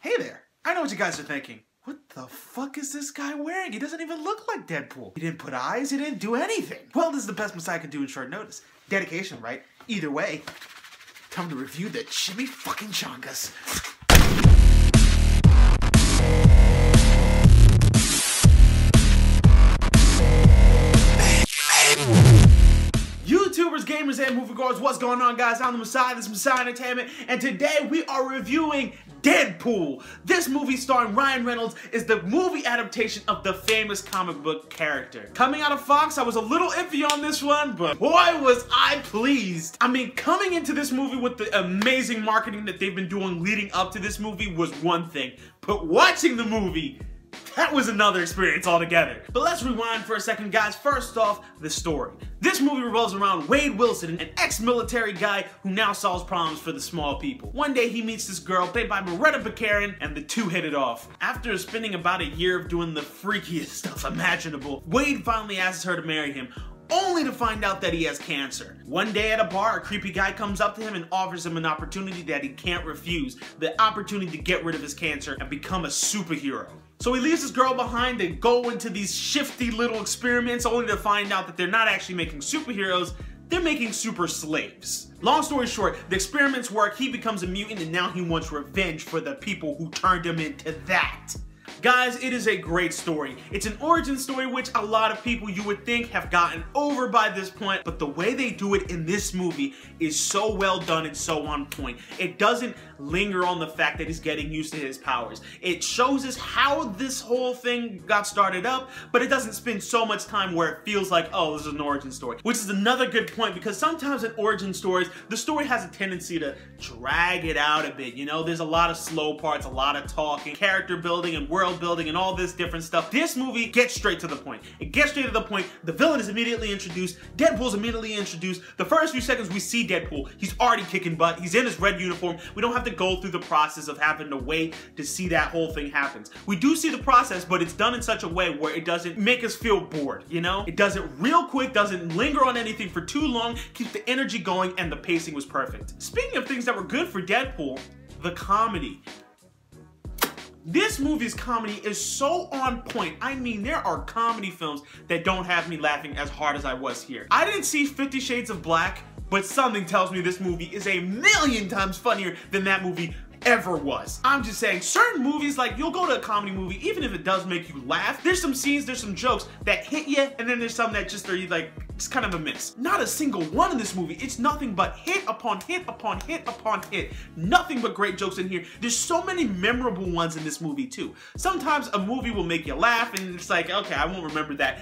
Hey there, I know what you guys are thinking. What the fuck is this guy wearing? He doesn't even look like Deadpool. He didn't put eyes, he didn't do anything. Well, this is the best Messiah can do in short notice. Dedication, right? Either way, time to review the Chimmy fucking Chongas. YouTubers, gamers, and moviegoers, what's going on, guys? I'm the Messiah, this is Messiah Entertainment, and today we are reviewing Deadpool. This movie starring Ryan Reynolds is the movie adaptation of the famous comic book character. Coming out of Fox, I was a little iffy on this one, but boy was I pleased. I mean, coming into this movie with the amazing marketing that they've been doing leading up to this movie was one thing, but watching the movie, that was another experience altogether. But let's rewind for a second, guys. First off, the story. This movie revolves around Wade Wilson, an ex-military guy who now solves problems for the small people. One day he meets this girl played by Beretta Bakarin, and the two hit it off. After spending about a year of doing the freakiest stuff imaginable, Wade finally asks her to marry him, only to find out that he has cancer. One day at a bar, a creepy guy comes up to him and offers him an opportunity that he can't refuse. The opportunity to get rid of his cancer and become a superhero. So he leaves his girl behind and go into these shifty little experiments only to find out that they're not actually making superheroes, they're making super slaves. Long story short, the experiments work, he becomes a mutant, and now he wants revenge for the people who turned him into that. Guys, it is a great story. It's an origin story which a lot of people you would think have gotten over by this point, but the way they do it in this movie is so well done and so on point. It doesn't linger on the fact that he's getting used to his powers. It shows us how this whole thing got started up, but it doesn't spend so much time where it feels like, oh, this is an origin story. Which is another good point, because sometimes in origin stories, the story has a tendency to drag it out a bit, you know? There's a lot of slow parts, a lot of talking, character building, and world building and all this different stuff. This movie gets straight to the point. It gets straight to the point. The villain is immediately introduced. Deadpool's immediately introduced. The first few seconds we see Deadpool, he's already kicking butt. He's in his red uniform. We don't have to go through the process of having to wait to see that whole thing happen. We do see the process, but it's done in such a way where it doesn't make us feel bored, you know? It does it real quick, doesn't linger on anything for too long, keeps the energy going, and the pacing was perfect. Speaking of things that were good for Deadpool, the comedy. This movie's comedy is so on point. I mean, there are comedy films that don't have me laughing as hard as I was here. I didn't see 50 Shades of Black, but something tells me this movie is a million times funnier than that movie ever was. I'm just saying, certain movies, like you'll go to a comedy movie, even if it does make you laugh, there's some scenes, there's some jokes that hit you, and then there's some that just are like, it's kind of a miss. Not a single one in this movie. It's nothing but hit upon hit upon hit upon hit. Nothing but great jokes in here. There's so many memorable ones in this movie too. Sometimes a movie will make you laugh and it's like, okay, I won't remember that,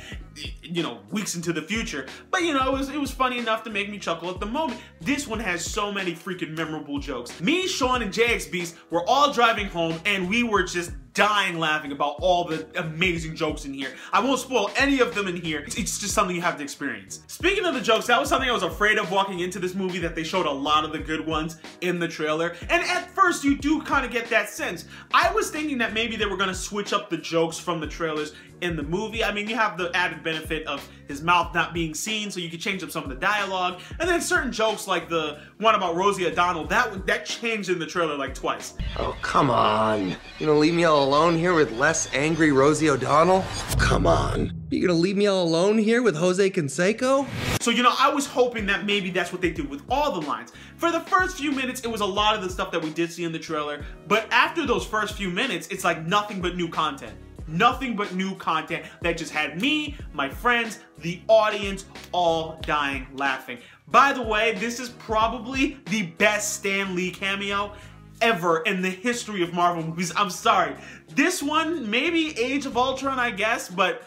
you know, weeks into the future. But you know, it was funny enough to make me chuckle at the moment. This one has so many freaking memorable jokes. Me, Sean, and JX Beast were all driving home and we were just dying laughing about all the amazing jokes in here. I won't spoil any of them in here. It's just something you have to experience. Speaking of the jokes, that was something I was afraid of walking into this movie, that they showed a lot of the good ones in the trailer. And at first you do kind of get that sense. I was thinking that maybe they were gonna switch up the jokes from the trailers in the movie. I mean, you have the added benefit of his mouth not being seen, so you can change up some of the dialogue. And then certain jokes like the one about Rosie O'Donnell, that changed in the trailer like twice. Oh, come on. You gonna leave me all alone here with less angry Rosie O'Donnell? Come on. You gonna leave me all alone here with Jose Canseco? So, you know, I was hoping that maybe that's what they did with all the lines. For the first few minutes, it was a lot of the stuff that we did see in the trailer, but after those first few minutes, it's like nothing but new content. Nothing but new content that just had me, my friends, the audience all dying laughing. By the way, this is probably the best Stan Lee cameo ever in the history of Marvel movies. I'm sorry. This one, maybe Age of Ultron, I guess, but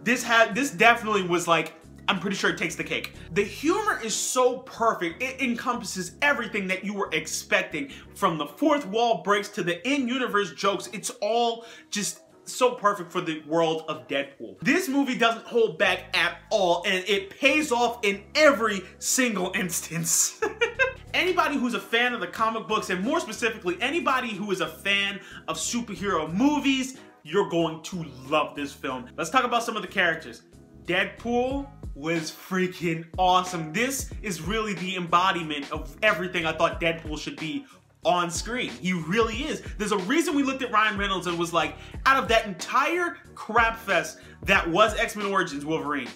this definitely was like, I'm pretty sure it takes the cake. The humor is so perfect. It encompasses everything that you were expecting, from the fourth wall breaks to the in-universe jokes. It's all just so perfect for the world of Deadpool. This movie doesn't hold back at all, and it pays off in every single instance. Anybody who's a fan of the comic books, and more specifically, anybody who is a fan of superhero movies, you're going to love this film. Let's talk about some of the characters. Deadpool was freaking awesome. This is really the embodiment of everything I thought Deadpool should be on screen. He really is. There's a reason we looked at Ryan Reynolds and was like, out of that entire crap fest that was X-Men Origins Wolverine,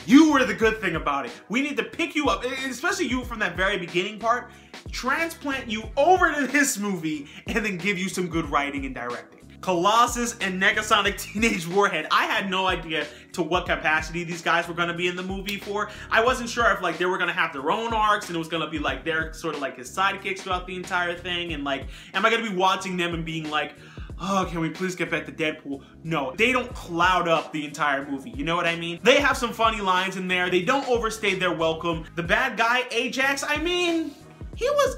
you were the good thing about it. We need to pick you up, especially you from that very beginning part, transplant you over to this movie, and then give you some good writing and directing. Colossus and Negasonic Teenage Warhead. I had no idea to what capacity these guys were gonna be in the movie for. I wasn't sure if like they were gonna have their own arcs and it was gonna be like they're sort of like his sidekicks throughout the entire thing, and like, am I gonna be watching them and being like, oh, can we please get back to Deadpool? No, they don't cloud up the entire movie, you know what I mean? They have some funny lines in there, they don't overstay their welcome. The bad guy, Ajax, I mean, he was,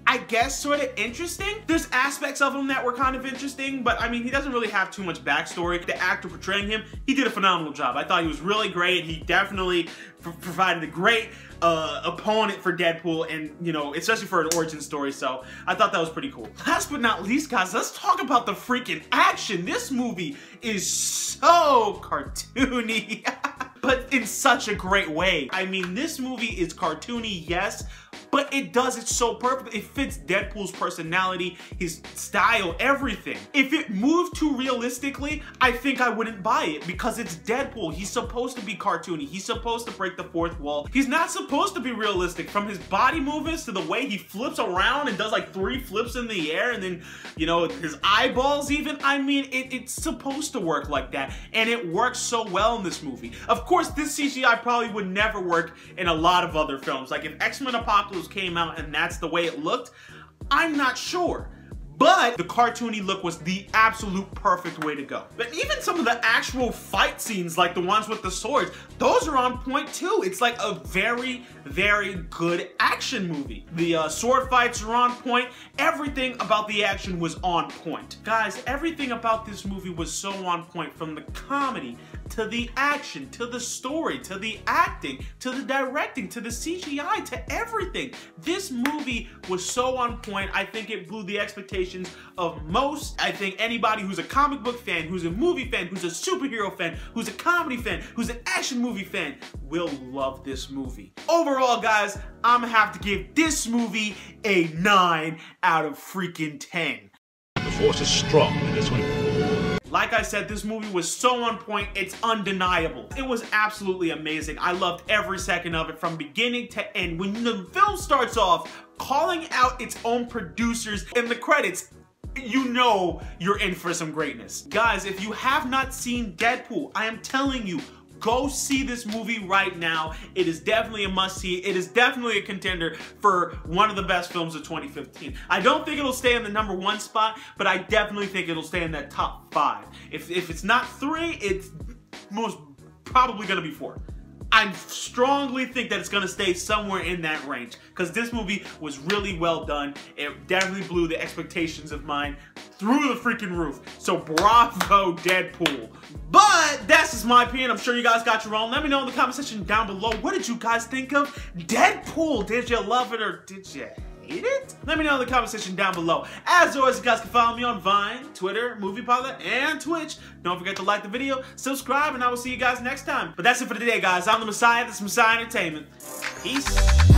I guess, sort of interesting. There's aspects of him that were kind of interesting, but I mean, he doesn't really have too much backstory. The actor portraying him, he did a phenomenal job. I thought he was really great. He definitely provided a great opponent for Deadpool, and you know, especially for an origin story, so I thought that was pretty cool. Last but not least, guys, let's talk about the freaking action. This movie is so cartoony, but in such a great way. I mean, this movie is cartoony, yes, but it does it so perfectly. It fits Deadpool's personality, his style, everything. If it moved too realistically, I think I wouldn't buy it, because it's Deadpool. He's supposed to be cartoony. He's supposed to break the fourth wall. He's not supposed to be realistic. From his body movements to the way he flips around and does like 3 flips in the air, and then, you know, his eyeballs even. I mean, it's supposed to work like that, and it works so well in this movie. Of course, this CGI probably would never work in a lot of other films. Like if X-Men Apocalypse came out and that's the way it looked, I'm not sure. But the cartoony look was the absolute perfect way to go. But even some of the actual fight scenes, like the ones with the swords, those are on point too. It's like a very, very good action movie. The sword fights are on point. Everything about the action was on point. Guys, everything about this movie was so on point, from the comedy to the action, to the story, to the acting, to the directing, to the CGI, to everything. This movie was so on point. I think it blew the expectations of most. I think anybody who's a comic book fan, who's a movie fan, who's a superhero fan, who's a comedy fan, who's an action movie fan will love this movie. Overall, guys, I'm gonna have to give this movie a 9 out of freaking 10. The force is strong in this one. Like I said, this movie was so on point, it's undeniable. It was absolutely amazing. I loved every second of it from beginning to end. When the film starts off calling out its own producers in the credits, you know you're in for some greatness. Guys, if you have not seen Deadpool, I am telling you, go see this movie right now. It is definitely a must-see. It is definitely a contender for one of the best films of 2015. I don't think it'll stay in the #1 spot, but I definitely think it'll stay in that top 5. If it's not 3, it's most probably gonna be 4. I strongly think that it's gonna stay somewhere in that range, because this movie was really well done. It definitely blew the expectations of mine through the freaking roof. So bravo, Deadpool. But that's just my opinion. I'm sure you guys got your own. Let me know in the comment section down below. What did you guys think of Deadpool? Did you love it or did you hate it? Let me know in the comment section down below. As always, you guys can follow me on Vine, Twitter, MoviePilot, and Twitch. Don't forget to like the video, subscribe, and I will see you guys next time. But that's it for today, guys. I'm the Messiah. This is Messiah Entertainment. Peace.